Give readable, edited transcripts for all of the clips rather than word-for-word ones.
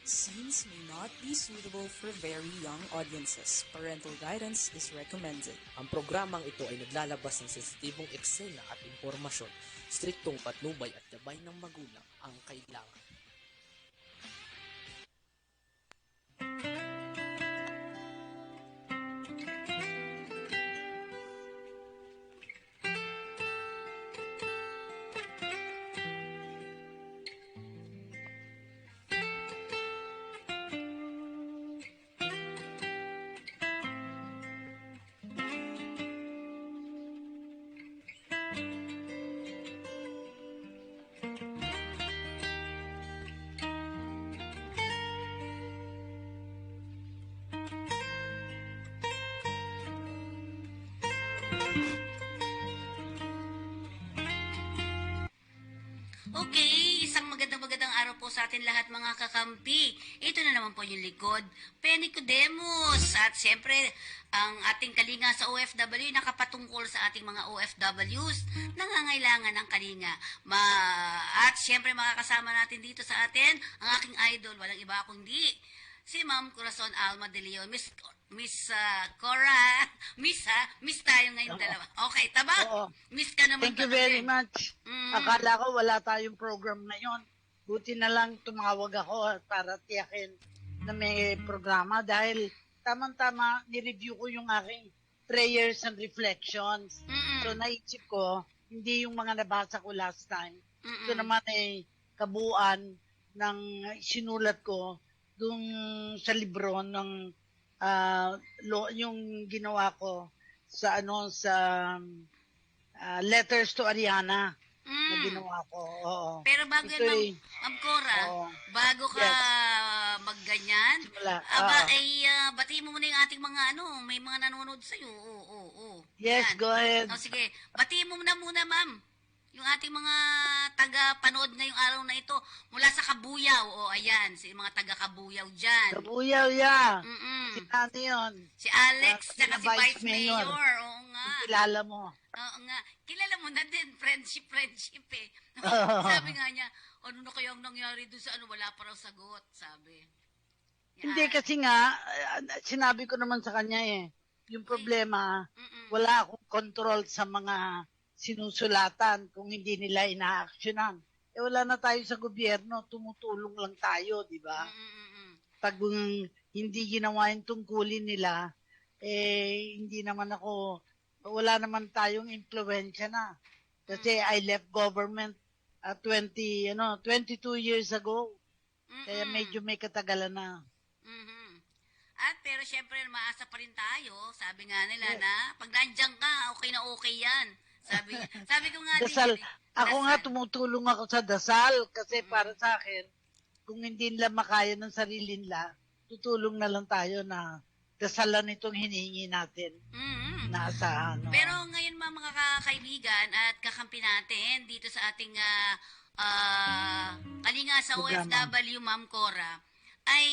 Scenes may not be suitable for very young audiences. Parental guidance is recommended. Ang programang ito ay naglalabas ng sensitibong eksena at impormasyon. Striktong patnubay at gabay ng magulang ang kailangan. Okay, isang magandang araw po sa atin lahat mga kakampi. Ito na naman po yung likod, Penny Codemus. At siyempre, ang ating kalinga sa OFW nakapatungkol sa ating mga OFWs nangangailangan ng kalinga. At siyempre makakasama natin dito sa atin ang aking idol, walang iba kundi si Ma'am Corazon Alma de Leon. Miss Cora, Miss tayo ngayon dalawa. Okay, tama? Oo. Miss ka naman. Thank you very much. Akala ko wala tayong program ngayon. Buti na lang tumawag ako para tiyakin na may programa dahil tamang-tama nireview ko yung aking prayers and reflections. So naisip ko, hindi yung mga nabasa ko last time. Ito naman ay kabuuan ng sinulat ko dun sa libro ng yung ginawa ko sa Letters to Ariana na ginawa ko. Oo. Pero bago ito yan, Ma'am Cora, bago ka magganyan, batiin mo muna yung ating mga may mga nanonood sa'yo. Oo. Yes, yan. go ahead. Sige, batiin mo muna, ma'am. Yung ating mga taga-panood ngayong araw na ito mula sa Kabuyaw. Ayan, si mga taga-Kabuyaw dyan. Kabuyaw, yeah. Si ano yun? Si Alex, tsaka si Vice Mayor. Oo nga. Kilala mo. Oo nga. Kilala mo na din, friendship eh. Sabi nga niya, ano na kayang nangyari doon sa wala pa raw sagot, sabi. Yan. Hindi kasi nga, sinabi ko naman sa kanya yung problema, wala akong control sa mga sinusulatan kung hindi nila ina-actionan. Wala na tayo sa gobyerno, tumutulong lang tayo, di ba? Pag hindi ginawa yung tungkulin nila, hindi naman ako, wala naman tayong impluwensya na. Kasi I left government 22 years ago. Kaya medyo may katagalan na. At pero syempre maasa pa rin tayo, sabi nga nila na pag nandiyan ka, okay na okay yan. Sabi ko nga dasal. din. Ako nga tumutulong ako sa dasal kasi para sa akin, kung hindi nila makaya ng sarili nila, tutulong na lang tayo na dasalan itong hinihingi natin. Nasa Pero ngayon mga kaibigan at kakampi natin dito sa ating kalinga sa OFW, Ma'am Cora, ay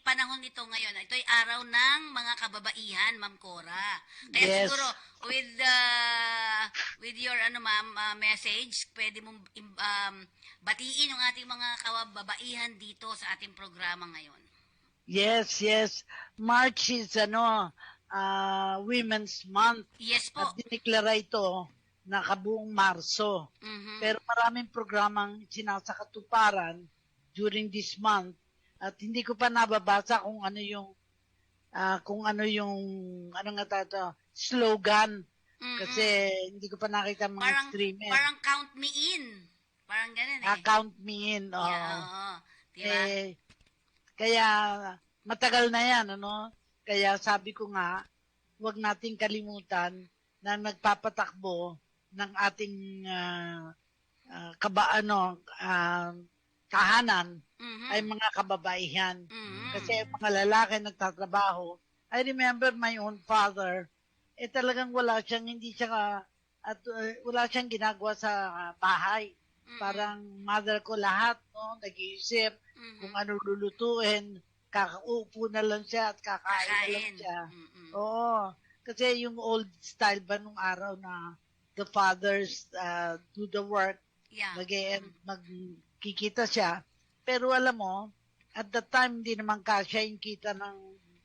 panahon nito ngayon. Ito ay araw ng mga kababaihan, Ma'am Cora. Kaya siguro with your message, pwede mong batiin yung ating mga kababaihan dito sa ating programa ngayon. Yes. March is Women's Month. Yes po. At diniklara ito na kabuong Marso. Pero maraming programang sinasakatuparan during this month. At hindi ko pa nababasa kung ano yung slogan. Kasi hindi ko pa nakita mga streamer. Parang count me in. Parang ganun Count me in. Yeah, diba? Kaya matagal na yan, Kaya sabi ko nga, huwag nating kalimutan na nagpapatakbo ng ating kahanan ay mga kababaihan. Kasi mga lalaki nagtatrabaho. I remember my own father, talagang wala siyang ginagawa sa bahay. Parang mother ko lahat, nag-iisip kung ano lulutuin, kakaupo na lang siya at kakain na lang siya. Oo. Kasi yung old style ba nung araw na the fathers do the work, magkikita siya. Pero alam mo, at the time, hindi naman kasya yung kita ng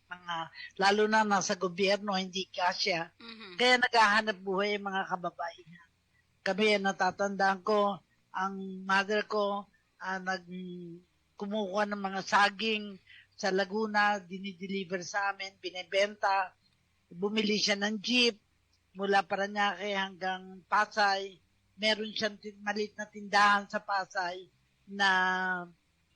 mga, lalo na nasa gobyerno, hindi kasya. Kaya naghahanap buhay yung mga kababaihan. Kami, natatandaan ko, ang mother ko, kumukuha ng mga saging sa Laguna, dinideliver sa amin, binibenta, bumili siya ng jeep, mula Parañaque hanggang Pasay. Meron siyang maliit na tindahan sa Pasay na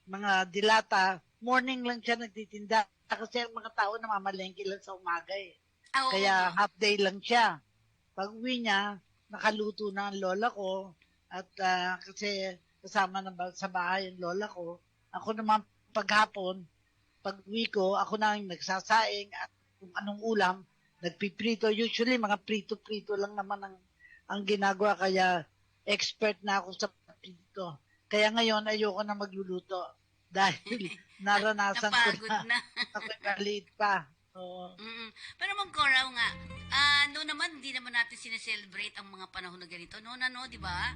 mga dilata. Morning lang siya nagtitinda kasi ang mga tao namamalengke lang sa umaga eh. Kaya half day lang siya. Pag uwi niya, nakaluto na ang lola ko at kasi kasama na sa bahay ang lola ko. Ako naman paghapon, pag uwi ko, ako na ang nagsasaing at kung anong ulam, nagpiprito. Usually, mga prito-prito lang naman ang ginagawa. Kaya expert na ako sa prito. Kaya ngayon, ayoko na magluluto. Dahil naranasan ko na. Ako'y maliit pa. Oo. Pero Ma'am Cora, nga, no naman, hindi naman natin sineselebrate ang mga panahon na ganito. No, di ba?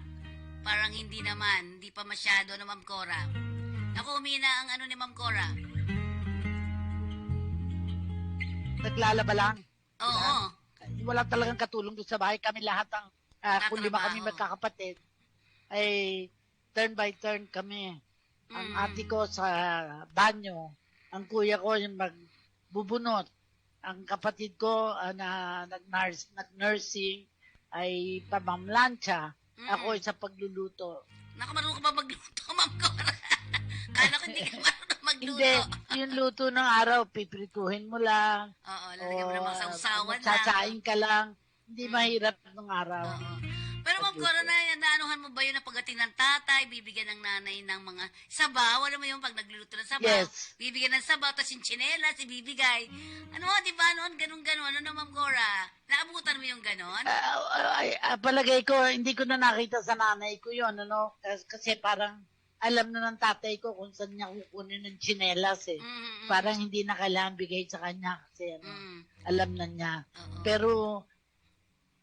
Parang hindi naman. Hindi pa masyado na Ma'am Cora. Naku, umina ang ano ni Ma'am Cora. Naglalaba lang. Oo. Wala talagang katulong doon sa bahay. Kami lahat ang, kung 5 kami magkakapatid, ay turn by turn kami. Ang ate ko sa banyo, ang kuya ko yung magbubunot, ang kapatid ko na nag-nursing ay pamamlansya, ako sa pagluluto. Naku, marunong ka ba magluto, Ma'am Cora? Kala ko hindi ka marunong magluto. Hindi, yung luto ng araw, piprituhin mo lang. Oo, lalagyan mo ng mga sausawan lang. Sasain ka lang. Hindi mahirap ng araw. Oo. Pero Ma'am Cora, naanuhan mo ba yun na pagdating ng tatay, bibigyan ng nanay ng mga sabaw? Alam mo yung pag nagluluto ng sabaw, Yes. bibigyan ng sabaw, tapos yung tsinelas, ibibigay. Ano, di ba noon, ganun-ganun. Ano, Ma'am Cora? Naabutan mo yung ganon? Palagay ko, hindi ko na nakita sa nanay ko yun, ano? Kasi parang alam na ng tatay ko kung saan niya kukunin ng tsinelas eh. Parang hindi na kailangan bigay sa kanya kasi alam na niya. Pero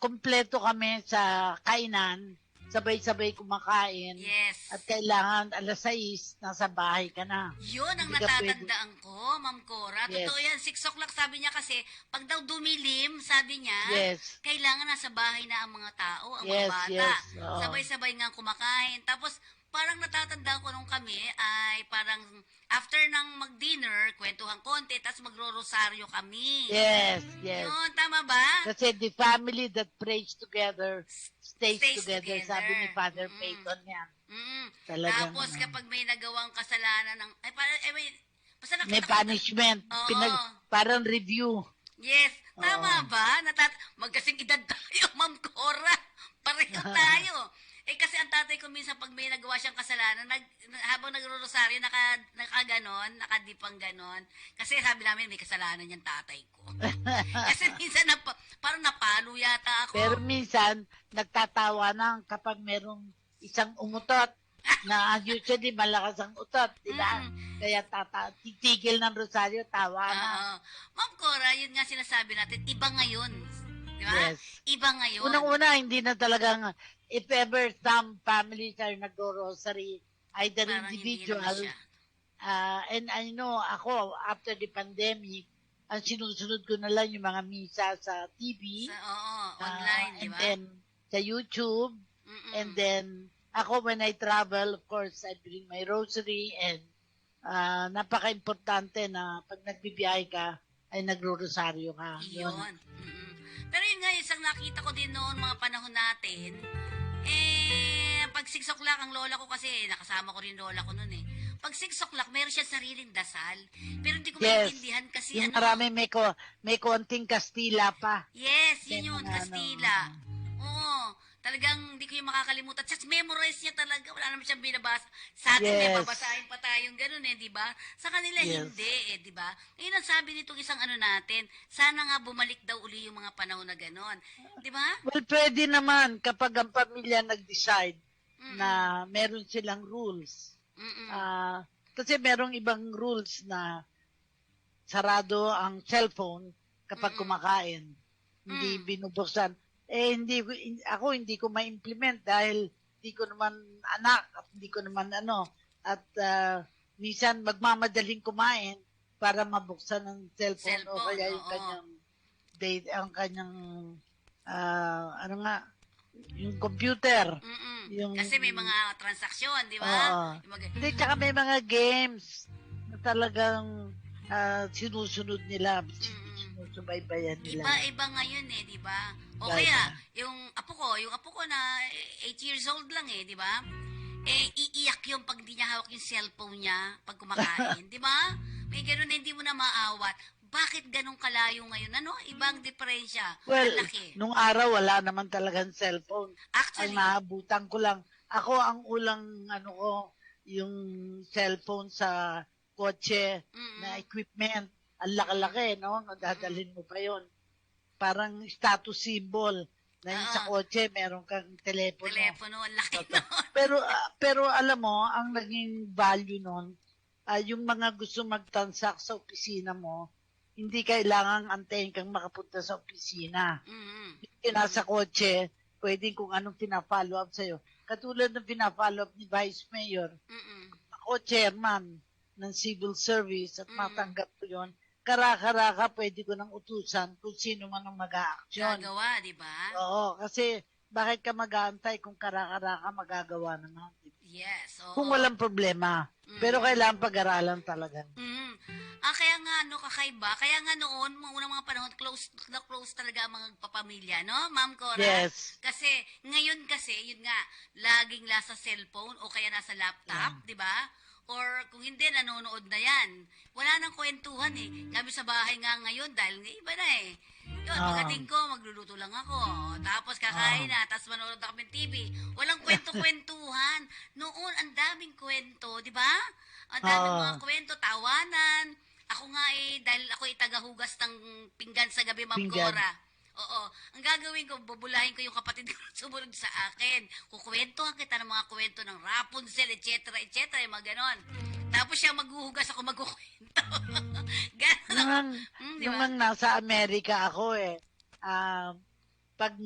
kompleto kami sa kainan, sabay-sabay kumakain. Yes. At kailangan 6:00, nasa bahay ka na. Yun ang Hindi ka natatandaan ko, Ma'am Cora. Yes. Totoo yan, 6 o'clock sabi niya kasi, pag daw dumilim, sabi niya, Yes. kailangan nasa bahay na ang mga tao, ang Yes, mga bata. yes, oo. Sabay-sabay nga kumakain. Tapos, parang natatandaan ko nung kami ay parang after ng mag-dinner, kwentuhan konti, tapos magro-rosaryo kami. Yes, yes. Yun, tama ba? Kasi the family that prays together stays together. together. Sabi ni Father Peyton yan. Mm. Talagang, Tapos kapag may nagawang kasalanan ng basta nakita may ko- punishment. Oo. Parang review. Yes, tama Oo. ba? Magkasing edad tayo, Ma'am Cora. Pareho tayo. Kasi ang tatay ko minsan pag may nagawa siyang kasalanan, habang nagro-rosaryo, nakaganon, nakadipang ganon. Kasi sabi namin may kasalanan yung tatay ko. Kasi minsan parang napalo yata ako. Pero minsan, nagtatawa na kapag merong isang umutot na usually malakas ang utot, di ba? Kaya titigil ng rosaryo, tawa na. Oo. Ma'am Cora, yun nga sinasabi natin, iba ngayon. Di ba? Yes. Iba ngayon. Unang-una, hindi na talagang, if ever some families are nag-rosary, either Parang individual, hindi naman siya. and I know, ako, after the pandemic, ang sinusunod ko na lang yung mga misa sa TV, Online, di and ba? then sa YouTube, and then ako when I travel, of course, I bring my rosary, and napaka-importante na pag nagbibiyahe ka, ay nagro-rosaryo ka. Yun. Pero yun nga, isang nakita ko din noon mga panahon natin, pag 6 o'clock ang lola ko kasi, nakasama ko rin lola ko noon eh. Pag 6 o'clock, meron siya sariling dasal. Pero hindi ko maintindihan kasi yung marami may konting Kastila pa. Yes, yun yun, Yung Kastila. Oo, talagang hindi ko yung makakalimutan. Just memorize niya talaga. Wala naman siyang binabasa. Sa atin, may Yes. babasahin pa tayong ganun di ba? Sa kanila, Yes. hindi di ba? Ngayon ang sabi nitong isang natin, sana nga bumalik daw uli yung mga panahon na ganun. Di ba? Well, pwede naman kapag ang pamilya nag-decide na meron silang rules. Kasi merong ibang rules na sarado ang cellphone kapag kumakain. Hindi binubuksan. Hindi ko ma-implement dahil hindi ko naman anak at hindi ko naman at minsan magmamadaling kumain para mabuksan ng cellphone, o Cellphone, kaya yung oo. kanyang date, ang kanyang ano nga, yung computer. Yung, Kasi may mga transaksyon, di ba? Oo. Yung mga- Hindi, tsaka may mga games na talagang sinusunod nila, sinusubaybayan nila. Iba-iba ngayon eh, di ba? O Iba-iba. kaya, yung apo ko na 8 years old lang eh, di ba? Eh, iiyak yung pag di niya hawak yung cellphone niya pag kumakain, di ba? May ganun na hindi mo na maawat. Bakit ganun kalayo ngayon? Ano? Ibang diferensya. Well, Ang laki. nung araw wala naman talagang cellphone. Actually, Ang naabutan ko lang, ako ang ulang yung cellphone sa kotse na equipment. Ang laki-laki, no? Dadalhin mo pa yon. Parang status symbol na yung sa kotse, meron kang telepono. ang laki nun. Pero alam mo, ang naging value nun, yung mga gusto mag-transact sa opisina mo, hindi kailangang antayin kang makapunta sa opisina. Yung nasa kotse, pwedeng kung anong pina-follow up sa'yo. Katulad ng pina-follow up ni Vice Mayor, ako chairman ng civil service at matanggap ko yun, karaka-raka pwede ko nang utusan kung sino man ang mag-a-action. Gagawa, di ba? Oo, kasi bakit ka mag-aantay kung karaka-raka magagawa naman? Yes. Oo. Kung walang problema. Pero kailangan pag-aralan talaga. Kaya nga, kakaiba. Kaya nga noon, mga unang mga panahon, close talaga ang mga papamilya, no, Ma'am Cora? Yes. Kasi, ngayon kasi, yun nga, laging nasa cellphone o kaya nasa laptop, di ba? Or kung hindi, nanonood na yan. Wala nang kwentuhan eh. Kami sa bahay nga ngayon, dahil nga iba na eh. Yun, pagdating ko, magluluto lang ako. Tapos kakain na, tapos manonood na kami ng TV. Walang kwento-kwentuhan. Noon, ang daming kwento, di ba? Ang daming mga kwento, tawanan. Ako nga dahil ako tagahugas ng pinggan sa gabi, Ma'am Pinggan. Cora. Oo. Ang gagawin ko, bubulahin ko yung kapatid ko na sumunod sa akin. Kukwentuhan kita ng mga kwento ng Rapunzel, etc., etc., yung mga ganon. Tapos siya maghuhugas, ako magkukwento. Ganon. Di ba? Nung nasa Amerika ako pag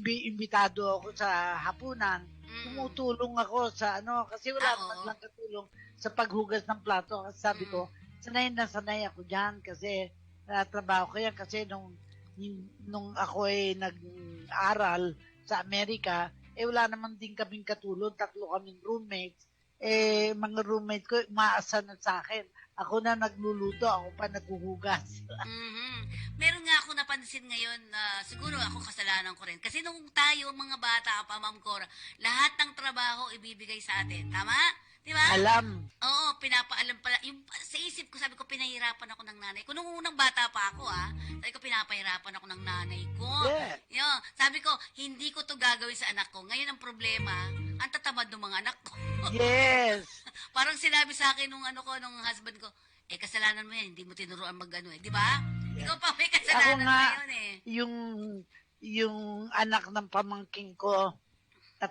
imbitado ako sa hapunan, tumutulong ako sa kasi wala naman lang katulong sa paghugas ng plato. Kasi sabi ko, sanay na sanay ako dyan kasi trabaho ko yan kasi nung ako nag-aral sa Amerika, wala naman din kaming katulong, 3 kaming roommates. Mga roommate ko, umaasa na sa akin. Ako na nagluluto, ako pa naghuhugas. Meron nga ako napansin ngayon, siguro ako kasalanan ko rin. Kasi nung tayo, mga bata pa, Ma'am Cora, lahat ng trabaho ibibigay sa atin. Tama? Di ba? Alam. Oo, pinapaalam pala. Yung, sa isip ko, sabi ko, pinahirapan ako ng nanay ko. Nung unang bata pa ako, sabi ko, pinapahirapan ako ng nanay ko. Yeah. Yo, sabi ko, hindi ko to gagawin sa anak ko. Ngayon ang problema, ang tatamad ng mga anak ko. Yes. Parang sinabi sa akin nung husband ko, kasalanan mo yan, hindi mo tinuruan di ba? Ikaw pa may kasalanan Ako nga, ngayon yung anak ng pamangking ko, 3,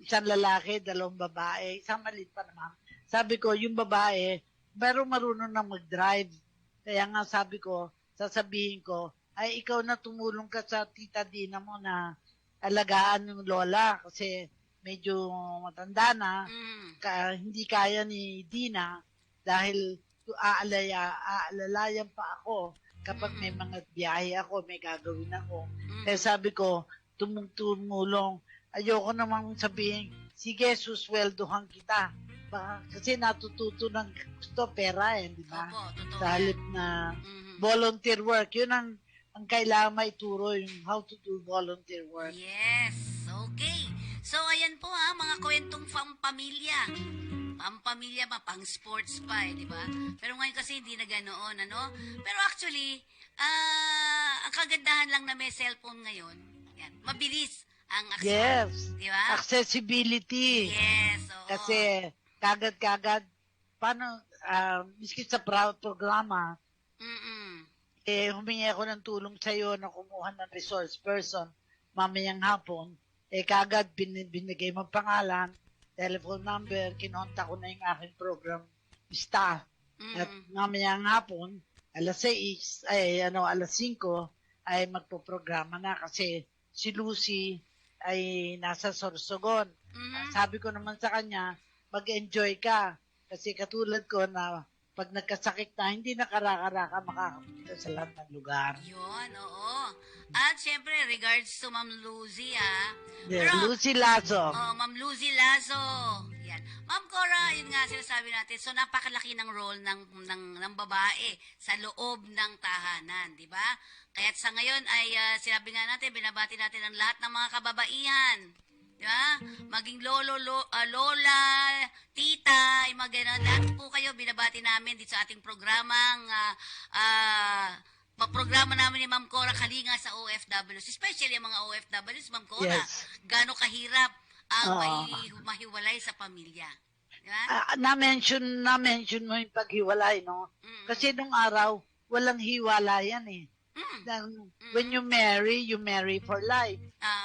isang lalaki, 2 babae, isang maliit pa naman. Sabi ko, yung babae, pero marunong na mag-drive. Kaya nga sabi ko, sasabihin ko, ay ikaw na tumulong ka sa tita Dina mo na alagaan yung lola kasi medyo matanda na, hindi kaya ni Dina dahil aalalayan pa ako kapag may mga biyahe ako, may gagawin ako. Kaya sabi ko, tumulong. Ayoko namang sabihin, sige, susweldohan kita. Kasi natututo ng gusto, pera di ba? Opo, totoo. Sa halip na volunteer work. Yun ang kailangan maituro, yung how to do volunteer work. Yes, okay. So, ayan po mga kwentong pampamilya. Pampamilya pa, pang sports pa di ba? Pero ngayon kasi hindi na ganoon, Pero actually, ang kagandahan lang na may cellphone ngayon, yan, mabilis ang access. Yes. Di ba? Accessibility. Yes, oo. Kasi kagad-kagad, paano, miski sa programa, humingi ako ng tulong sa iyo na kumuha ng resource person mamayang hapon, kagad binigay mo pangalan, telephone number, kinontak ko na yung aking program staff. At mamayang hapon, alas 5, ay magpo-programa na kasi si Lucy ay nasa Sorsogon. Sabi ko naman sa kanya, mag-enjoy ka. Kasi katulad ko na pag nagkasakit na, hindi na karaka-raka makakapunta sa lahat ng lugar. Yun, oo. At syempre, regards to Ma'am Lucy, Yeah, Lucy Lazo. Oh, Ma'am Lucy Lazo. Yan. Ma'am Cora, yun nga sinasabi natin. So, napakalaki ng role ng babae sa loob ng tahanan, di ba? Kaya't sa ngayon ay sinabi nga natin, binabati natin ang lahat ng mga kababaihan. Di ba? Maging lola, tita, yung mga ganun. Lahat po kayo binabati namin dito sa ating programang programa namin ni Ma'am Cora Kalinga sa OFWs, especially ang mga OFWs, Ma'am Cora. Yes. Gaano kahirap ang mahiwalay sa pamilya. Diba? Na-mention mo yung paghiwalay, no? Kasi nung araw, walang hiwalayan eh. When you marry for life.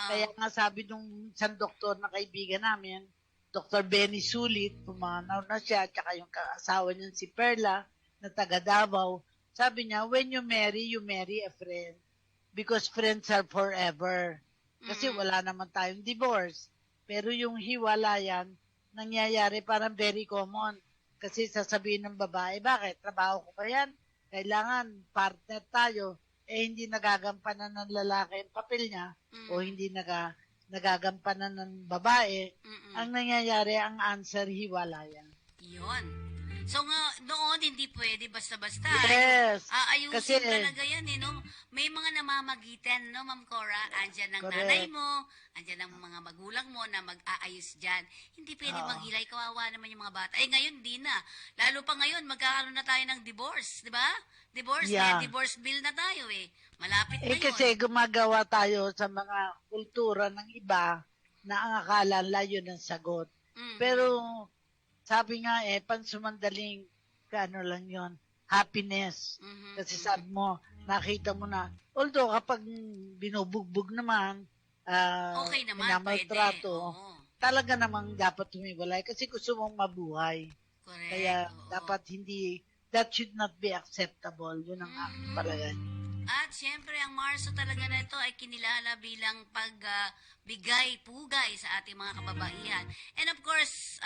Kaya nga sabi nung isang doktor na kaibigan namin, Dr. Benny Sulit, pumanaw na siya, tsaka yung asawa niya si Perla, na taga Davao, sabi niya, when you marry a friend. Because friends are forever. Kasi wala naman tayong divorce. Pero yung hiwalayan, nangyayari parang very common. Kasi sasabihin ng babae, bakit? Trabaho ko pa yan? Kailangan partner tayo. Hindi nagagampanan ng lalaki ang papel niya o hindi nagagampanan ng babae. Ang nangyayari, ang answer, hiwalayan. Yun. So nga, noon hindi pwede basta-basta. Yes. Ayusin talaga yan, no? May mga namamagitan, no, Ma'am Cora? Andyan ang nanay mo, andyan ang mga magulang mo na mag-aayos dyan. Hindi pwede maghilay, kawawa naman yung mga bata. Ngayon, di na. Lalo pa ngayon, magkakaroon na tayo ng divorce, di ba? Divorce bill na tayo Malapit na yun. Kasi gumagawa tayo sa mga kultura ng iba na ang akala layo ng sagot. Pero sabi nga pansumandaling lang yon, happiness. Kasi sabi mo, nakita mo na, although kapag binubugbog naman, okay naman, minamaltrato, talaga namang dapat humiwalay kasi gusto mong mabuhay. Correct. Kaya dapat hindi, that should not be acceptable. Yun ang aking palagay. At siyempre, ang Marso talaga na ito ay kinilala bilang pagbigay-pugay sa ating mga kababaihan. And of course,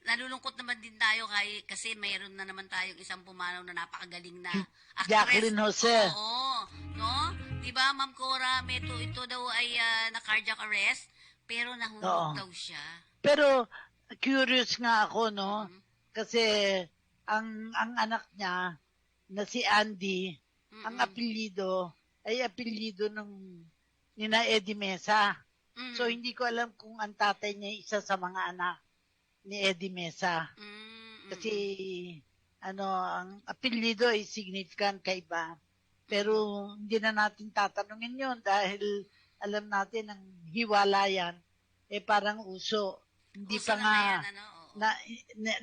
nalulungkot naman din tayo kasi mayroon na naman tayong isang pumanaw na napakagaling na actress. Jacqueline Jose. Oo. No? Diba, Ma'am Cora, ito daw ay na-cardiac arrest, pero nahulog daw siya. Pero, curious nga ako, no? Kasi, ang anak niya, na si Andy, ang apelyido, ay apelyido nina Eddie Mesa. So, hindi ko alam kung ang tatay niya isa sa mga anak ni Eddie Mesa. Kasi, ang apelyido ay significant kaiba. Pero, hindi na natin tatanungin yon dahil alam natin ang hiwalayan, parang uso. Hindi uso pa nga,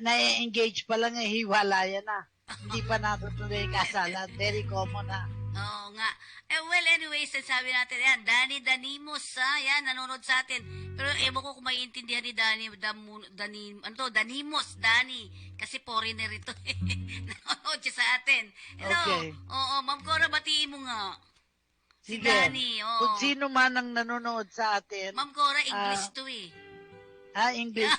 na-engage pa lang hiwalayan na. Hindi pa natutuloy yung kasalan. Very common na. Oo nga. Well, anyways, sabi natin, yan, Danimos, yan, nanonood sa atin. Pero ewan ko kung maiintindihan ni Danimos, kasi foreigner ito. Nanonood siya sa atin. Hello. Okay. Oo, Ma'am Cora, batiin mo nga. Si Sige. Danny, oo. Kung sino man ang nanonood sa atin. Ma'am Cora, English to English.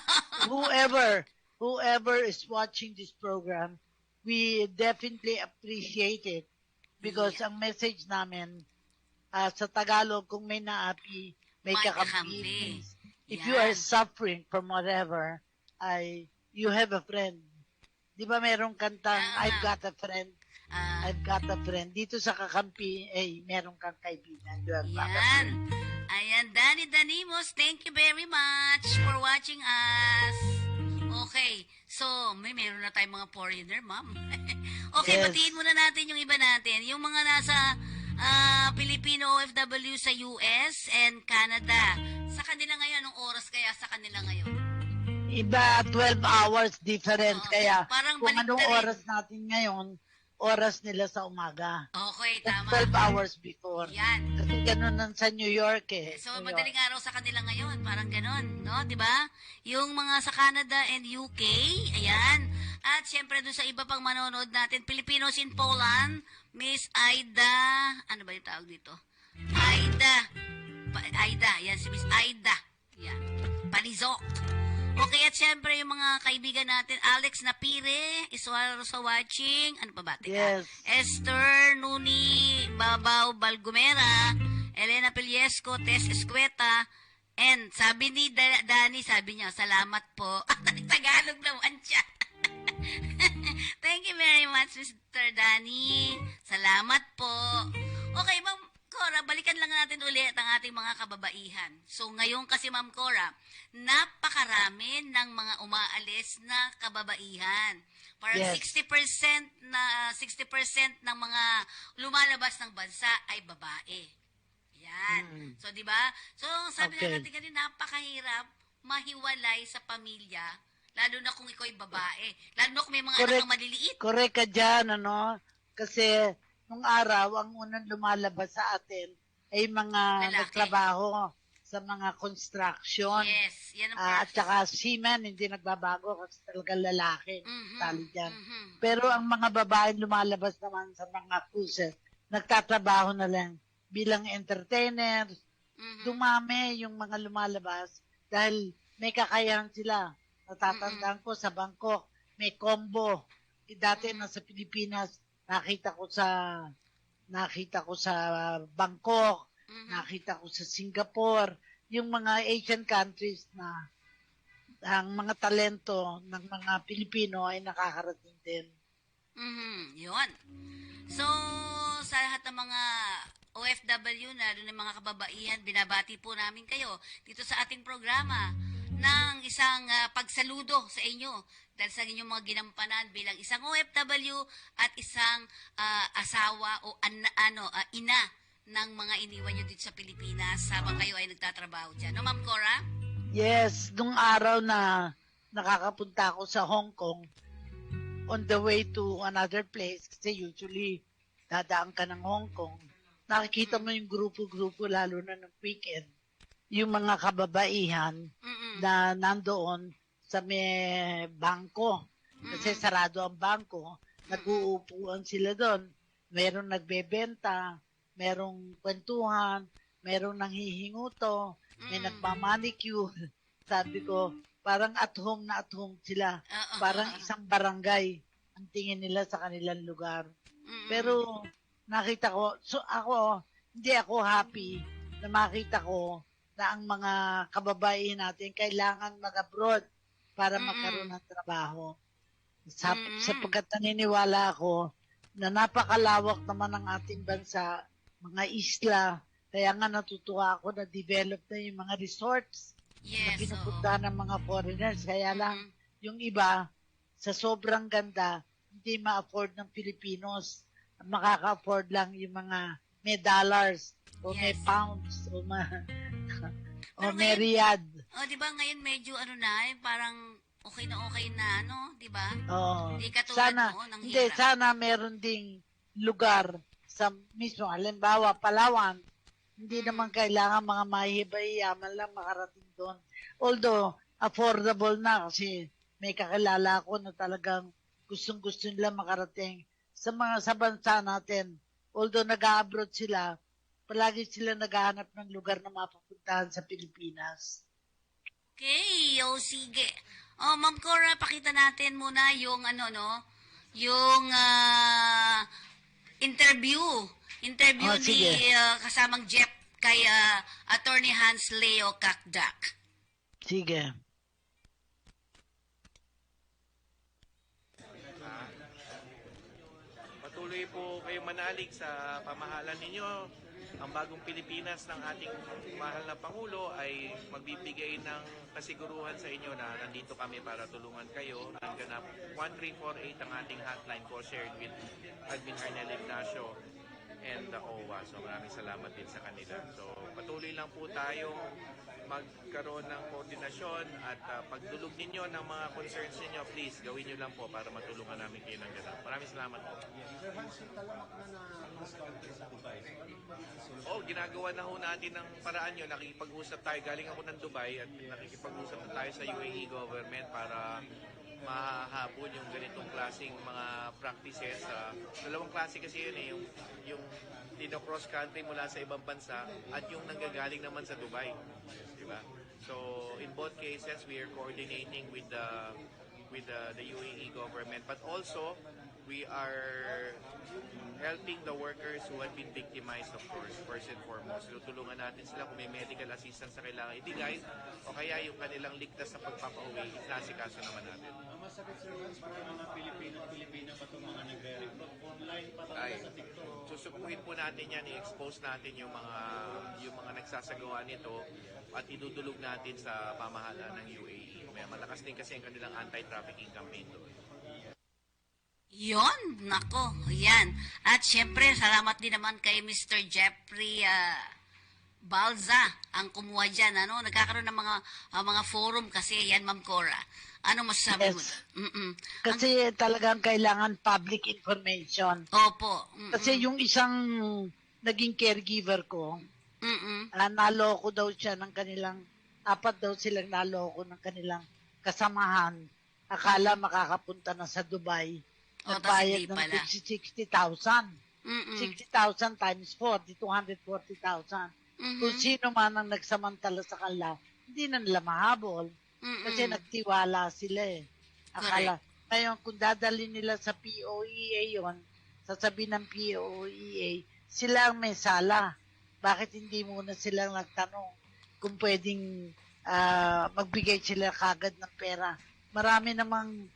whoever is watching this program, we definitely appreciate it because ang message namin sa Tagalog, kung may naapi, may kakampi. If you are suffering from whatever, you have a friend. Di ba merong kantang, I've got a friend. I've got a friend. Dito sa kakampi, meron kang kaibigan. Yan. Ayan, Danimos, thank you very much for watching us. Okay, so meron na tayong mga foreigner, ma'am. Okay, yes. Batiin muna natin yung iba natin. Yung mga nasa Filipino OFW sa US and Canada. Sa kanila ngayon, anong oras kaya sa kanila ngayon? Iba, 12 hours different. Kaya parang kung anong oras natin ngayon, oras nila sa umaga. Okay, tama. 12 hours before. Yan. Kasi ganun lang sa New York So, madaling araw sa kanila ngayon. Parang ganun, no? Diba? Yung mga sa Canada and UK, ayan. At syempre doon sa iba pang manonood natin, Filipinos in Poland, Miss Aida, ano ba yung tawag dito? Aida, yan si Miss Aida. Yan. Palizok. Okay, at at syempre yung mga kaibigan natin, Alex Napire, is also watching. Ano pa ba? Teka. Yes. Esther Nuni Babaw Balgumera, Elena Peliesco, Tess Escueta, and sabi ni Dani, sabi niya, salamat po. Tagalog naman siya. Thank you very much, Mr. Danny. Salamat po. Okay, Ma'am Cora, balikan lang natin ulit ang ating mga kababaihan. So, ngayon kasi, Ma'am Cora, napakarami ng mga umaalis na kababaihan. Parang Yes. 60% ng mga lumalabas ng bansa ay babae. Yan. So, di ba? So, sabi Okay. nga natin kanina, napakahirap mahiwalay sa pamilya, lalo na kung ikaw ay babae. Lalo na kung may mga anak na maliliit. Correct ka dyan, ano? Kasi nung araw, ang unang lumalabas sa atin ay mga Lalaki. nagtrabaho sa mga construction. Yes, yan ang At saka seamen, hindi nagbabago kasi talagang lalaki. Mhm, Tali dyan. mhm. Pero ang mga babae lumalabas naman sa mga cruises, nagtatrabaho na lang bilang entertainer. Mhm. Dumami yung mga lumalabas dahil may kakayahan sila. Natatandaan ko sa Bangkok, may combo. Dati nasa Pilipinas, nakita ko sa Bangkok, nakita ko sa Singapore, yung mga Asian countries na ang mga talento ng mga Pilipino ay nakakarating din. Yun. So, sa lahat ng mga OFW na doon ng mga kababaihan, binabati po namin kayo dito sa ating programa ng isang pagsaludo sa inyo dahil sa inyong mga ginampanan bilang isang OFW at isang asawa o ina ng mga iniwan nyo dito sa Pilipinas habang kayo ay nagtatrabaho dyan. No, Ma'am Cora? Yes, nung araw na nakakapunta ako sa Hong Kong, on the way to another place, kasi usually dadaan ka ng Hong Kong, nakikita mo yung grupo-grupo lalo na ng weekend, yung mga kababaihan na nandoon sa may bangko. Kasi sarado ang bangko, nag-uupuan sila doon. Merong nagbebenta, merong kwentuhan, merong nanghihinguto, may nagmamanicure. Sabi ko, parang at home na at home sila. Parang isang barangay ang tingin nila sa kanilang lugar. Pero nakita ko, so ako, hindi ako happy na makita ko na ang mga kababaihan natin kailangan mag-abroad para magkaroon ng trabaho. Sapagkat naniniwala ako na napakalawak naman ng ating bansa, mga isla, kaya nga natutuwa ako na develop na yung mga resorts na pinupunta ng mga foreigners. Kaya lang, yung iba, sa sobrang ganda, hindi ma-afford ng Filipinos. Makaka-afford lang yung mga may dollars o may pounds o may riyad. Di ba ngayon medyo parang okay na, di ba? Oo. Hindi katulad Sana, noon, ang hindi, hirap. sana meron ding lugar sa mismo, halimbawa, Palawan, hindi naman kailangan mga mahihibayaman lang makarating doon. Although, affordable na kasi may kakilala ako na talagang gustong-gusto nila makarating sa bansa natin. Although nag-abroad sila, palagi sila naghahanap ng lugar na mapupuntahan sa Pilipinas. Okay, sige. Ma'am Cora, pakita natin muna yung yung interview ni sige. kasamang Jeff kay Attorney Hans Leo Kakdak. Sige. Patuloy po kayong manalig sa pamahalan ninyo. Ang bagong Pilipinas ng ating mahal na Pangulo ay magbibigay ng kasiguruhan sa inyo na nandito kami para tulungan kayo. Nanganap 1348 ang ating hotline po shared with Admin Arnel Ignacio and the OWA. So maraming salamat din sa kanila. So patuloy lang po tayong magkaroon ng koordinasyon at pagdulog ninyo ng mga concerns ninyo, please gawin nyo lang po para matulungan namin kayo ng ganap. Maraming salamat po. Ginagawa na ho natin ng paraan nyo. Nakikipag-usap tayo. Galing ako ng Dubai at nakikipag-usap na tayo sa UAE government para mahabol yung ganitong klaseng mga practices. Dalawang klase kasi yun yung cross country mula sa ibang bansa at yung nanggagaling naman sa Dubai. Diba? So, in both cases, we are coordinating with the UAE government, but also we are helping the workers who have been victimized, of course, first and foremost. Tutulungan natin sila kung may medical assistance na kailangan ibigay o kaya yung kanilang ligtas na pagpapauwi, inasikaso naman natin. Masakit sir once for mga Pilipino pa itong mga nagre-report online pa talaga sa TikTok. Susubuhin po natin yan, i-expose natin yung mga nagsasagawa nito at idudulog natin sa pamahalaan ng UAE. May malakas din kasi ang kanilang anti-trafficking campaign doon. Yon, nako, yan. At syempre, salamat din naman kay Mr. Jeffrey Balza, ang kumuha dyan, ano? Nagkakaroon ng mga forum kasi yan, Ma'am Cora. Ano masasabi mo? Kasi talagang kailangan public information. Opo. Kasi yung isang naging caregiver ko, naloko daw siya ng kanilang, 4 daw silang naloko ng kanilang kasamahan. Akala makakapunta na sa Dubai. Nagbayad ng 60,000. 60,000 times 4, di 240,000. Kung sino man ang nagsamantala sa kanila, hindi na nila mahabol. Kasi nagtiwala sila eh. Akala. Ngayon, kung dadali nila sa POEA yon, sasabihin ng POEA, sila ang may sala. Bakit hindi muna silang nagtanong kung pwedeng magbigay sila kagad ng pera? Marami namang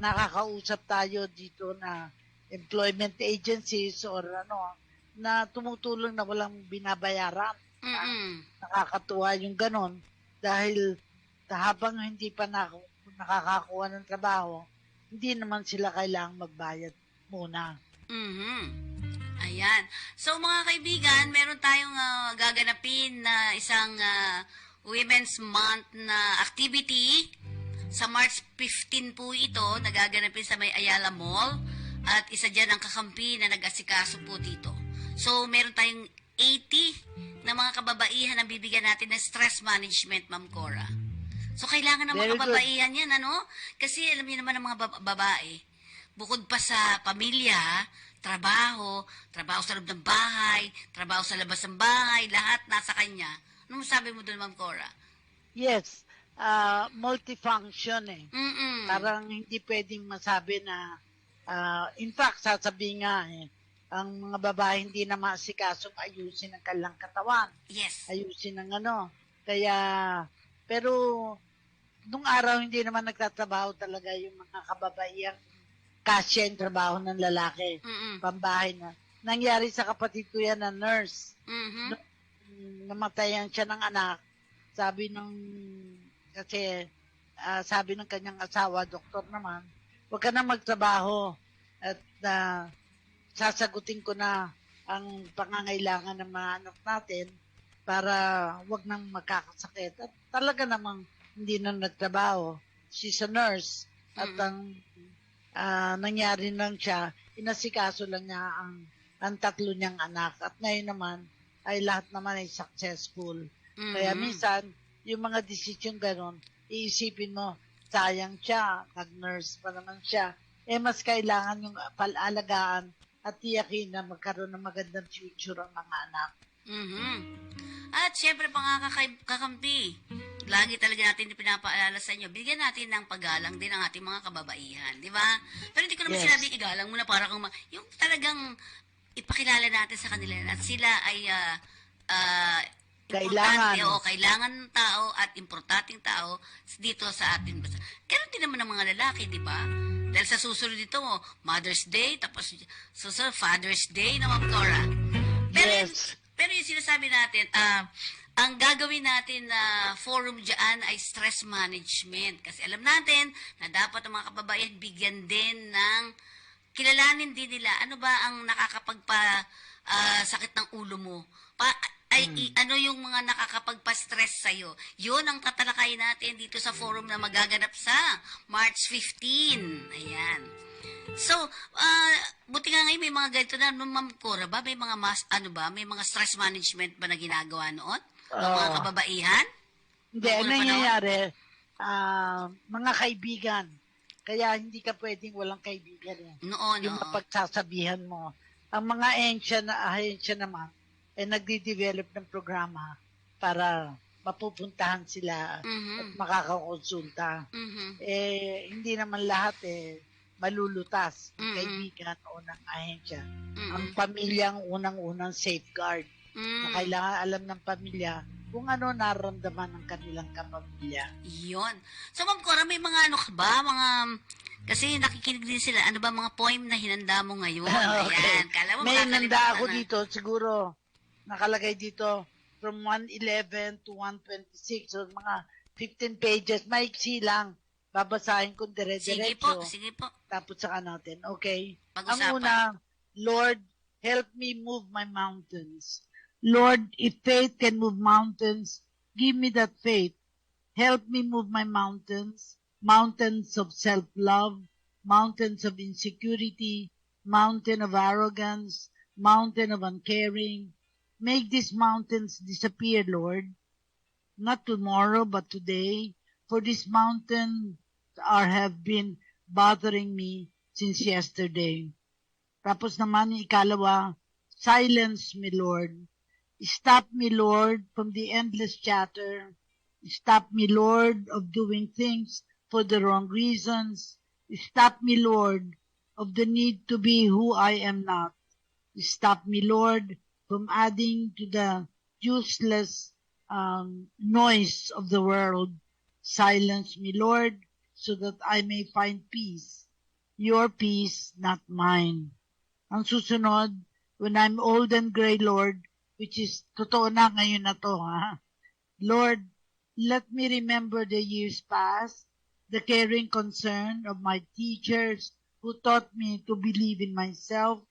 nakakausap tayo dito na employment agencies or na tumutulong na walang binabayaran. Nakakatuwa yung ganon dahil habang hindi pa nakakakuha ng trabaho, hindi naman sila kailangang magbayad muna. Ayan. So mga kaibigan, meron tayong gaganapin na isang Women's Month na activity. Sa March 15 po ito, nagaganapin sa may Ayala Mall at isa dyan ang kakampi na nag-asikaso po dito. So, meron tayong 80 na mga kababaihan na bibigyan natin ng stress management, Ma'am Cora. So, kailangan ng mga kababaihan yan, ano? Kasi alam niyo naman ang mga babae, bukod pa sa pamilya, trabaho sa loob ng bahay, trabaho sa labas ng bahay, lahat nasa kanya. Ano sabi mo doon, Ma'am Cora? Yes. Multifunction eh. Parang hindi pwedeng masabi na in fact, sasabihin nga ang mga babae hindi na maasikasong ayusin ang kanilang katawan. Yes. Ayusin ang Kaya, pero nung araw hindi naman nagtatrabaho talaga yung mga kababaihan. Kasya yung trabaho ng lalaki. Pambahay na. Nangyari sa kapatid ko yan na nurse. Namatayan siya ng anak. Sabi ng kanyang asawa, doktor naman, huwag ka na magtrabaho at sasagutin ko na ang pangangailangan ng mga anak natin para huwag nang magkakasakit. At talaga namang hindi na nagtrabaho. She's a nurse at ang nangyari lang siya, inasikaso lang niya ang 3 niyang anak at ngayon naman ay lahat naman ay successful. Kaya minsan, yung mga desisyon ganon, iisipin mo, sayang siya, nag-nurse pa naman siya, mas kailangan yung palalagaan at tiyakin na magkaroon ng magandang future ang mga anak. At syempre, kakampi, lagi talaga natin pinapaalala sa inyo, bigyan natin ng paggalang din ang ating mga kababaihan, di ba? Pero hindi ko naman sinabing igalang muna para kung yung talagang ipakilala natin sa kanila na sila ay kailangan ng tao at importanteng tao dito sa atin. Ganun din naman ng mga lalaki, di ba? Dahil sa susunod dito, Mother's Day, tapos susunod, Father's Day na Ma'am Cora. Pero yung sinasabi natin, ang gagawin natin na forum dyan ay stress management. Kasi alam natin na dapat ang mga kababaihan bigyan din ng, kilalanin din nila, ano ba ang sakit ng ulo mo? Ano yung mga nakakapagpa-stress sa'yo? Yun ang tatalakayin natin dito sa forum na magaganap sa March 15. Ayan. So, buti nga ngayon may mga ganito na, Ma'am Cora ba? May mga may mga stress management ba na ginagawa noon? Ng mga kababaihan? Hindi, nangyayari, mga kaibigan. Kaya hindi ka pwedeng walang kaibigan. Yung mapagsasabihan mo. Ang mga ahensya naman, nagde-develop ng programa para mapupuntahan sila at makakakonsulta. Hindi naman lahat malulutas. Ang kaibigan o ng ahensya. Ang pamilya ang unang-unang safeguard. Na kailangan alam ng pamilya kung ano nararamdaman ng kanilang kapamilya. Yun. So, Ma'am Cora, may mga ano ka ba? Kasi nakikinig din sila. Ano ba mga poem na hinanda mo ngayon? Okay. Ayan. Kala mo May hinanda ako na. dito. Siguro, nakalagay dito from 111 to 126. So, mga 15 pages. Maiksi lang. Babasahin ko dire-diretso. Sige po. Tapos saka natin. Okay? Pag-usapan. Ang una, Lord, help me move my mountains. Lord, if faith can move mountains, give me that faith. Help me move my mountains, mountains of self-love, mountains of insecurity, mountain of arrogance, mountain of uncaring. Make these mountains disappear, Lord. Not tomorrow, but today, for these mountains have been bothering me since yesterday. Tapos naman yung ikalawa, silence me, Lord. Stop me, Lord, from the endless chatter. Stop me, Lord, of doing things for the wrong reasons. Stop me, Lord, of the need to be who I am not. Stop me, Lord, from adding to the useless noise of the world. Silence me, Lord, so that I may find peace. Your peace, not mine. Ang susunod, when I'm old and gray, Lord, which is totoo na ngayon na to, ha? Lord, let me remember the years past, the caring concern of my teachers who taught me to believe in myself,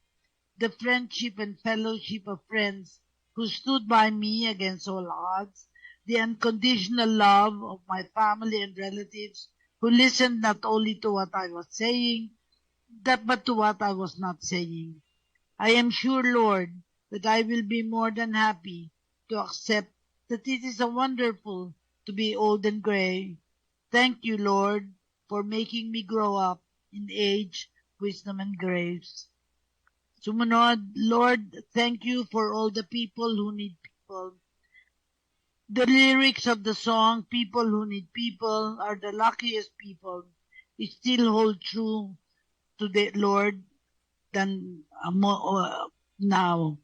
the friendship and fellowship of friends who stood by me against all odds, the unconditional love of my family and relatives who listened not only to what I was saying, but to what I was not saying. I am sure, Lord, that I will be more than happy to accept that it is a wonderful to be old and gray. Thank you, Lord, for making me grow up in age, wisdom, and grace. Sumunod, Lord, thank you for all the people who need people. The lyrics of the song, People Who Need People, are the luckiest people. It still hold true to the Lord than now.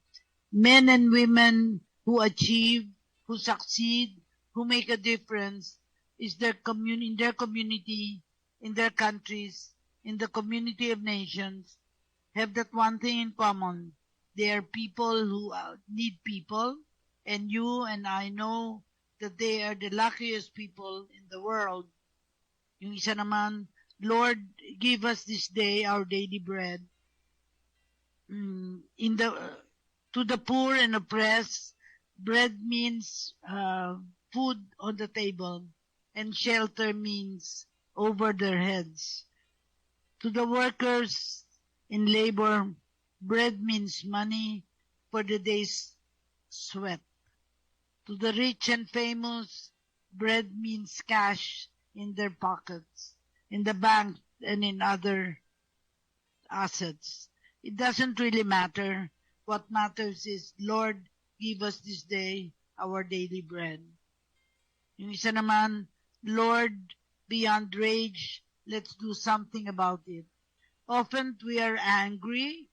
Men and women who achieve, who succeed, who make a difference in their community, in their countries, in the community of nations, have that one thing in common. They are people who need people, and you and I know that they are the luckiest people in the world. Yung isa naman, Lord, give us this day our daily bread. To the poor and oppressed, bread means food on the table, and shelter means over their heads. To the workers in labor, bread means money for the day's sweat. To the rich and famous, bread means cash in their pockets, in the bank, and in other assets. It doesn't really matter. What matters is, Lord, give us this day our daily bread. Yung isa naman, Lord, beyond rage, let's do something about it. Often we are angry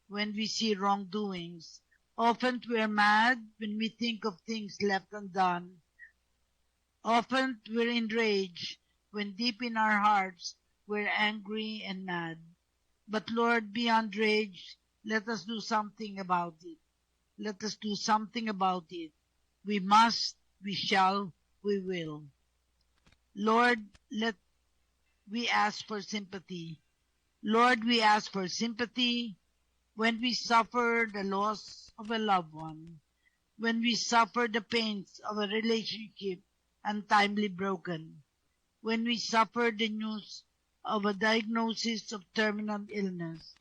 when we see wrongdoings. Often we are mad when we think of things left undone. Often we're enraged when deep in our hearts we're angry and mad. But Lord, beyond rage, let us do something about it. Let us do something about it. We must, we shall, we will. Lord, we ask for sympathy. Lord, we ask for sympathy when we suffer the loss of a loved one, when we suffer the pains of a relationship untimely broken, when we suffer the news of a diagnosis of terminal illness,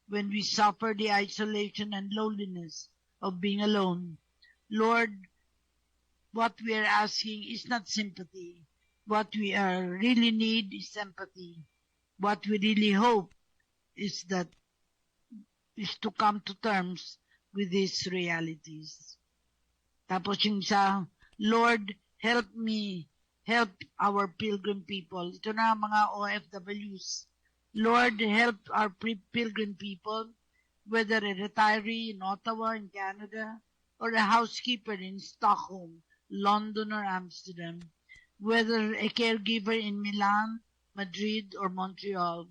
when we suffer the isolation and loneliness of being alone. Lord, what we are asking is not sympathy. What we really need is empathy. What we really hope is to come to terms with these realities. Tapos yung isa, Lord, help me, help our pilgrim people. Ito na mga OFWs. Lord, help our pilgrim people, whether a retiree in Ottawa in Canada or a housekeeper in Stockholm, London or Amsterdam, whether a caregiver in Milan, Madrid or Montreal,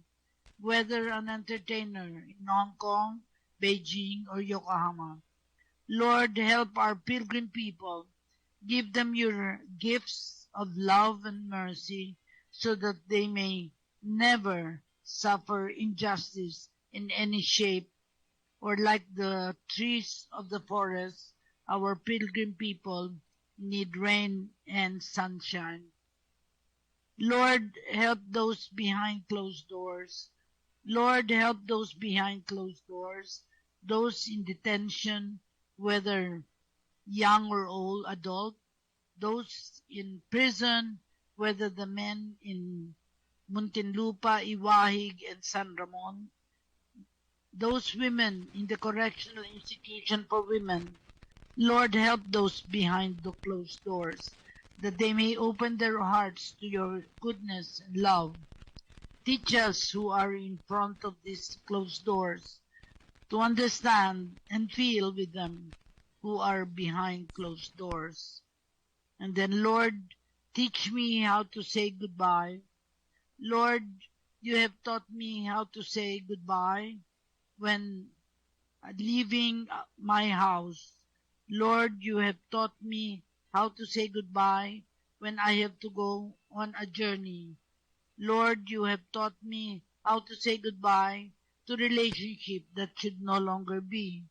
whether an entertainer in Hong Kong, Beijing or Yokohama. Lord, help our pilgrim people. Give them your gifts of love and mercy so that they may never suffer injustice in any shape, or like the trees of the forest, our pilgrim people need rain and sunshine. Lord, help those behind closed doors. Lord, help those behind closed doors, those in detention, whether young or old adult, those in prison, whether the men in Muntinlupa, Iwahig, and San Ramon, those women in the correctional institution for women. Lord, help those behind the closed doors, that they may open their hearts to your goodness and love. Teach us who are in front of these closed doors to understand and feel with them who are behind closed doors. And then, Lord, teach me how to say goodbye. Lord, you have taught me how to say goodbye when leaving my house. Lord, you have taught me how to say goodbye when I have to go on a journey. Lord, you have taught me how to say goodbye to relationship that should no longer be.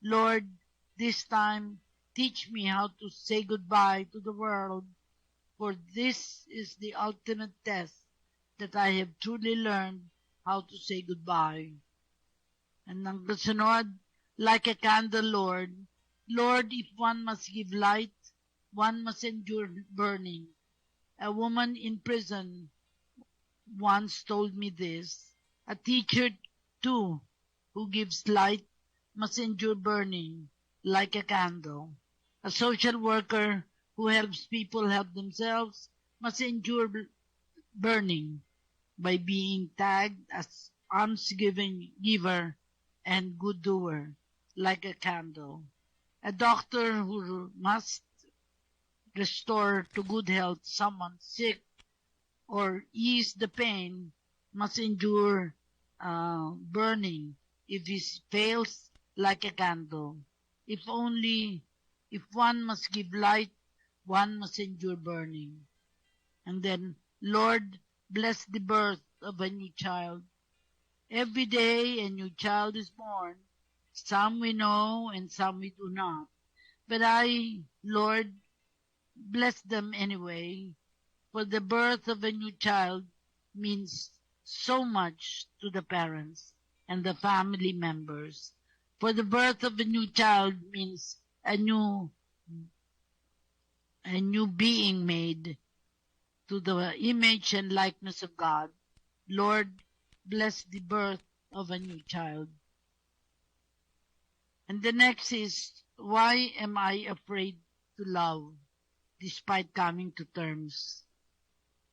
Lord, this time, teach me how to say goodbye to the world, for this is the ultimate test that I have truly learned how to say goodbye. And ang kasunod, like a candle, Lord. Lord, if one must give light, one must endure burning. A woman in prison once told me this. A teacher, too, who gives light must endure burning like a candle. A social worker who helps people help themselves must endure burning by being tagged as alms-giving giver and good doer like a candle. A doctor who must restore to good health someone sick or ease the pain must endure burning if he fails like a candle. If one must give light, one must endure burning. And then, Lord, bless the birth of a new child. Every day a new child is born. Some we know and some we do not. But Lord, bless them anyway, for the birth of a new child means so much to the parents and the family members. For the birth of a new child means a new being made to the image and likeness of God. Lord, bless the birth of a new child. And the next is, why am I afraid to love despite coming to terms?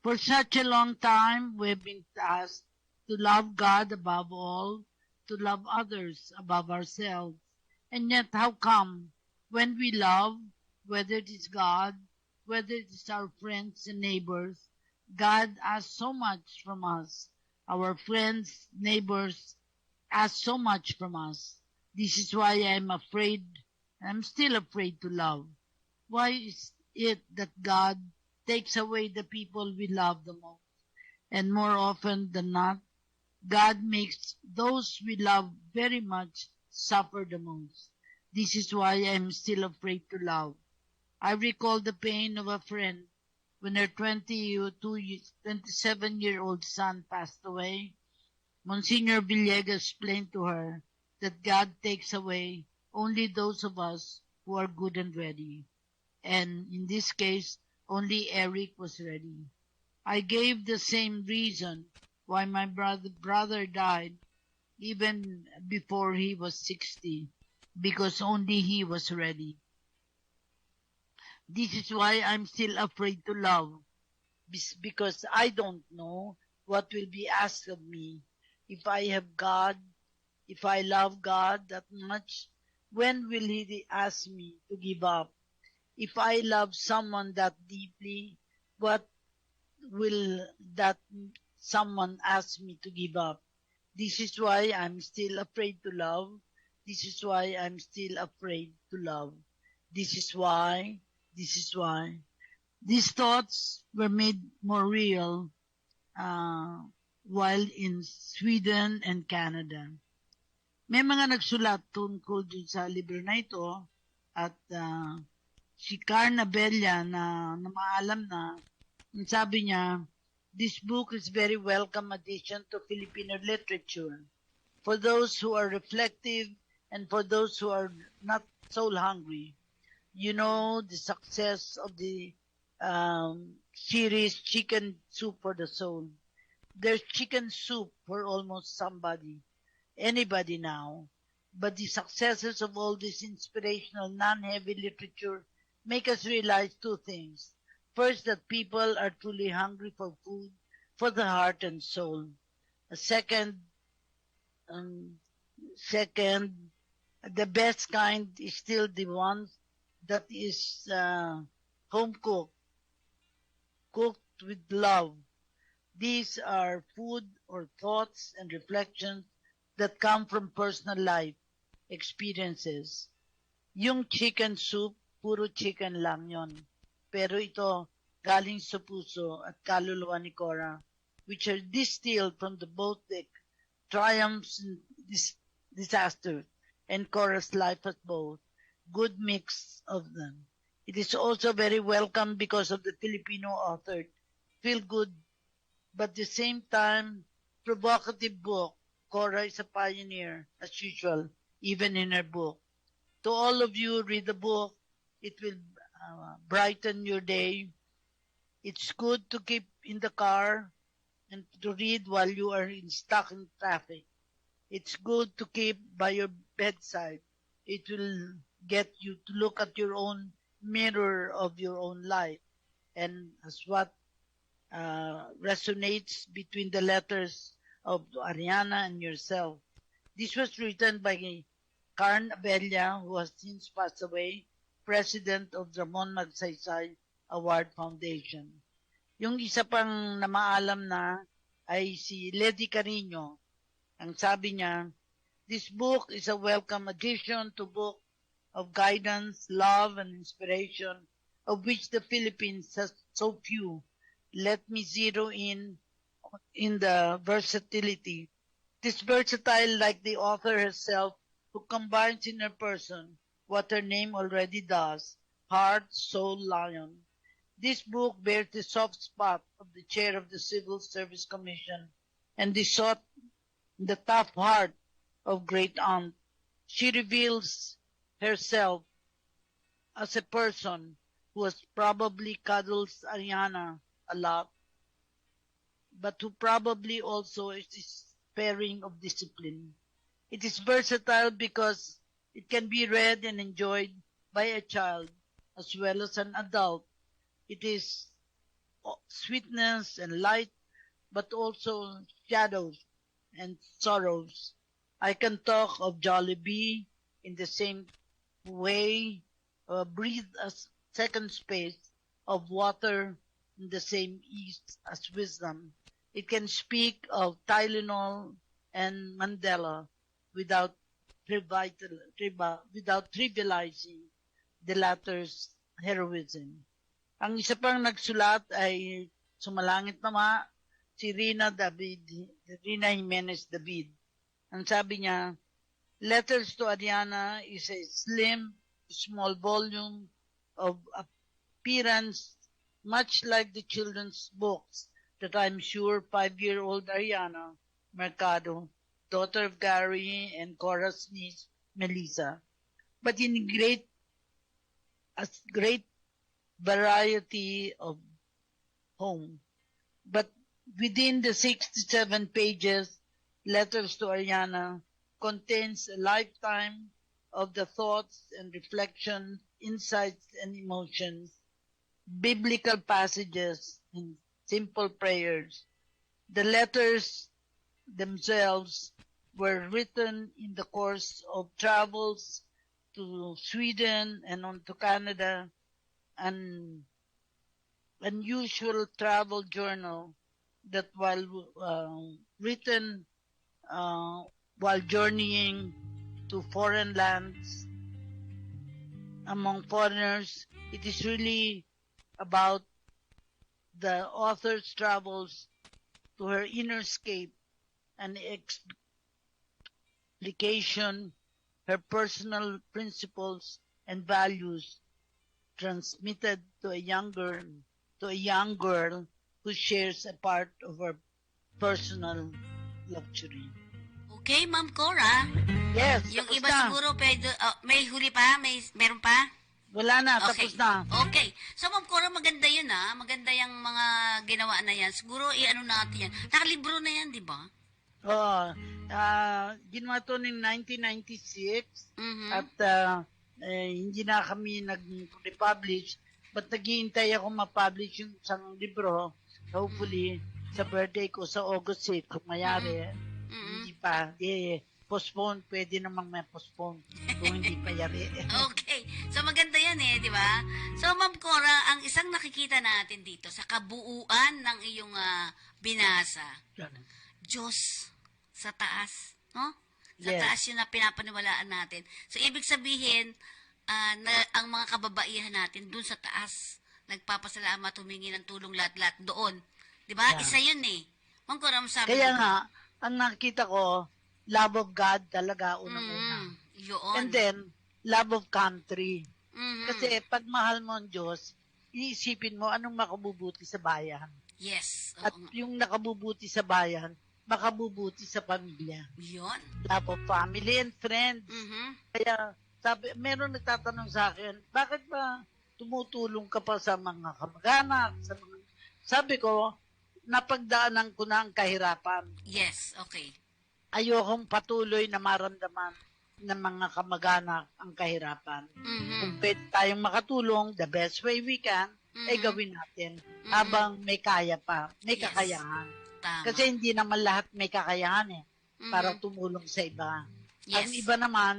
For such a long time, we have been tasked to love God above all, to love others above ourselves. And yet, how come when we love, whether it is God, whether it is our friends and neighbors, God asks so much from us. Our friends, neighbors ask so much from us. This is why I'm still afraid to love. Why is it that God takes away the people we love the most? And more often than not, God makes those we love very much suffer the most. This is why I'm still afraid to love. I recall the pain of a friend when her 27-year-old son passed away. Monsignor Villegas explained to her that God takes away only those of us who are good and ready. And in this case, only Eric was ready. I gave the same reason why my brother died even before he was 60, because only he was ready. This is why I'm still afraid to love, because I don't know what will be asked of me. If I have God, if I love God that much, when will He ask me to give up? If I love someone that deeply, what will that someone ask me to give up? This is why I'm still afraid to love. This is why I'm still afraid to love. This is why, this is why. These thoughts were made more real uh, while in Sweden and Canada. May mga nagsulat tungkol din sa libro na ito at si Carna Bella na maalam na, sabi niya, this book is very welcome addition to Filipino literature for those who are reflective and for those who are not soul hungry. You know the success of the series Chicken Soup for the Soul. There's chicken soup for almost anybody now. But the successes of all this inspirational, non-heavy literature make us realize two things. First, that people are truly hungry for food, for the heart and soul. Second, the best kind is still the one that is home cooked with love. These are food or thoughts and reflections that come from personal life experiences. Yung chicken soup, puro chicken lang yon. Pero ito, galing sa puso at kaluluwa ni Cora, which are distilled from both the triumphs and disasters, and Cora's life as both. Good mix of them. It is also very welcome because of the Filipino author, feel good, but at the same time, provocative book. Cora is a pioneer, as usual, even in her book. To all of you, read the book. It will brighten your day. It's good to keep in the car and to read while you are stuck in traffic. It's good to keep by your bedside. It will get you to look at your own mirror of your own life and as what resonates between the letters of Ariana and yourself. This was written by Carn Abella, who has since passed away, president of Ramon Magsaysay Award Foundation. Yung isa pang namaalam na ay si Lady Carino. Ang sabi niya, this book is a welcome addition to book of guidance, love, and inspiration, of which the Philippines has so few. Let me zero in the versatility. It is versatile like the author herself, who combines in her person what her name already does, heart, soul, lion. This book bears the soft spot of the chair of the Civil Service Commission and the tough heart of great aunt. She reveals herself as a person who has probably cuddles Ariana a lot, but who probably also is sparing of discipline. It is versatile because it can be read and enjoyed by a child as well as an adult. It is sweetness and light, but also shadows and sorrows. I can talk of Jollibee in the same way, breathe a second space of water in the same ease as wisdom. It can speak of Tylenol and Mandela without trivializing the latter's heroism. Ang isa pang nagsulat ay sumalangit na si Rina Jimenez David. Ang sabi niya, Letters to Ariana is a slim, small volume of appearance much like the children's books that I'm sure 5-year-old Ariana Mercado, daughter of Gary and Cora's niece, Melissa, but in a great variety of home. But within the 67 pages, Letters to Ariana contains a lifetime of the thoughts and reflections, insights and emotions biblical passages and simple prayers. The letters themselves were written in the course of travels to Sweden and on to Canada, an unusual travel journal that while written while journeying to foreign lands among foreigners, it is really about the author's travels to her inner scape and explication, her personal principles and values transmitted to a young girl who shares a part of her personal luxury. Okay, Ma'am Cora. Yes, Yung tapos iba na. siguro, may huli pa? Meron pa? Wala na, Okay. tapos na. Okay. So, Ma'am Cora, maganda yun, ha? Maganda yung mga ginawa na yan. Siguro, i-ano natin yan. Nakalibro na yan, di ba? Oo. Ginawa to ng 1996 Mhm. at hindi na kami nag-republish but naghihintay ako ma-publish yung isang libro hopefully sa birthday ko sa August 6 kung mayari. Hindi pa. Postpone. Pwede namang may postpone kung hindi pa yari. Okay. So, maganda yan di ba? So, Ma'am Cora, ang isang nakikita natin dito sa kabuuan ng iyong binasa, Diyos sa taas, no? Sa Yes. taas yun na pinapaniwalaan natin. So, ibig sabihin, na ang mga kababaihan natin dun sa taas, nagpapasalamat, humingi ng tulong lahat-lahat doon. Di ba? Yeah. Isa yun Ma'am Cora, sabi Kaya mo, nga, ang nakita ko, love of God talaga unang-una. yun. And then, love of country. Mhm. Kasi pag mahal mo ang Diyos, iisipin mo anong makabubuti sa bayan. Yes. At yung nakabubuti sa bayan, makabubuti sa pamilya. Yun. Love of family and friends. Mhm. Kaya, meron nagtatanong sa akin, bakit ba tumutulong ka pa sa mga kamag-anak? Sabi ko, napagdaanan ko na ang kahirapan. Yes, okay. Ayokong patuloy na maramdaman ng mga kamag-anak ang kahirapan. Mhm. Kung pwede tayong makatulong, the best way we can, ay gawin natin habang may kaya pa, may Yes. kakayahan. Tama. Kasi hindi naman lahat may kakayahan para Mhm. tumulong sa iba. Yes. Ang iba naman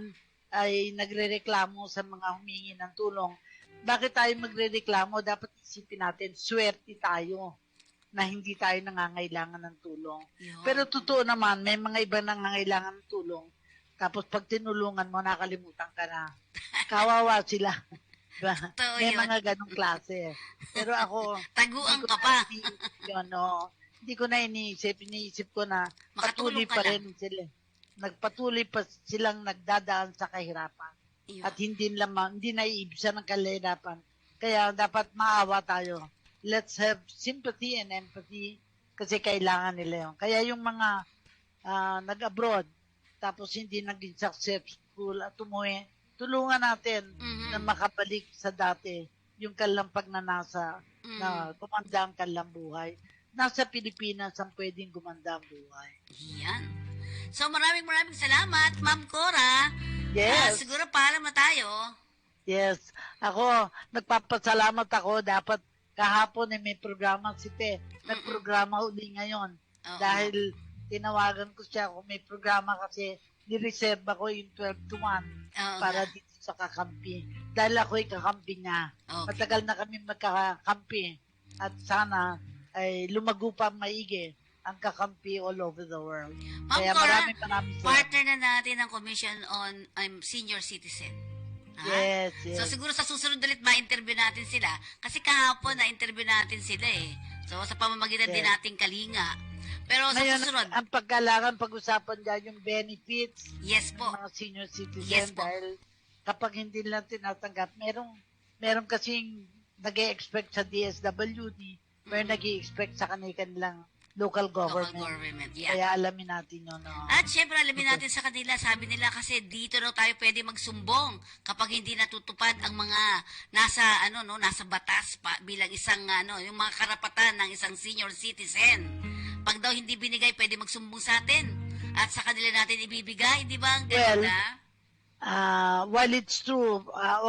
ay nagrereklamo sa mga humingi ng tulong. Bakit tayo magrereklamo? Dapat isipin natin, swerte tayo na hindi tayo nangangailangan ng tulong. Yun. Pero totoo naman, may mga iba nangangailangan ng tulong. Tapos pag tinulungan mo, nakalimutan ka na. Kawawa sila. Diba? Totoo May yun. mga ganong klase. Pero ako, Taguan hindi ko ka na pa. yun, hindi ko na iniisip ko na Makatulong patuloy ka pa rin sila. Nagpatuloy pa silang nagdadaan sa kahirapan. Yun. At hindi naiibsan ng kahirapan. Kaya dapat maawa tayo. Let's have sympathy and empathy kasi kailangan nila yun. Kaya yung mga nag-abroad tapos hindi naging successful at umuwi, tulungan natin Mhm. na makabalik sa dati yung kanilang pagnanasa Mhm. na gumanda ang kanilang buhay. Nasa Pilipinas ang pwedeng gumanda ang buhay. Yan. So, maraming salamat, Ma'am Cora. Yes. Siguro paalam na tayo. Yes. Ako, nagpapasalamat ako. Dapat kahapon may programa si Te. Nagprograma uli ngayon. Oo. Dahil tinawagan ko siya kung may programa kasi nireserve ako yung 12 to 1 Oo para nga. dito sa kakampi. Dahil ako'y kakampi niya. Okay. Matagal na kami magkakampi. At sana ay lumago pa maigi ang kakampi all over the world. Ma'am Kaya Cora, maraming salamat. partner na natin ang Commission on Senior Citizen. Ha? Yes, yes. So, siguro sa susunod ulit ma-interview natin sila. Kasi kahapon na-interview natin sila So, sa pamamagitan din Yes. nating kalinga. Pero sa Ngayon, susunod, ang pagkailangan pag-usapan dyan yung benefits yes ng po. mga senior citizen Yes po. dahil kapag hindi lang tinatanggap, meron kasing nag-e-expect sa DSWD, may nag-e-expect sa kanilang local Local government. government. Yeah. Kaya alamin natin yun. At syempre, alamin natin sa kanila, sabi nila kasi dito daw tayo pwede magsumbong kapag hindi natutupad ang mga nasa batas bilang isang yung mga karapatan ng isang senior citizen. Pag daw hindi binigay, pwede magsumbong sa atin. At sa kanila natin ibibigay, di ba? Ang Well, ganda. while it's true,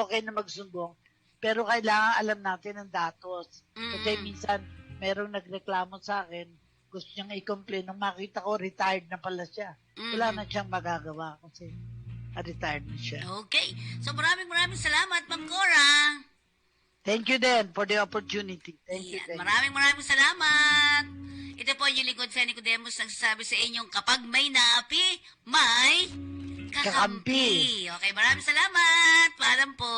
okay na magsumbong, Pero kailangan alam natin ang datos. Kasi Mm. minsan, merong nagreklamo sa akin, gusto niyang i-complain. Nung makita ko, retired na pala siya. Wala na siyang magagawa kasi retired na siya. Okay. So maraming salamat, Ma'am Cora. Thank you then for the opportunity. Thank you. Ayan, maraming salamat. Ito po yung lingkod Feni Codemos nagsasabi sa inyong kapag may naapi, may kakampi. Kakampi. Okay, maraming salamat. Paalam po.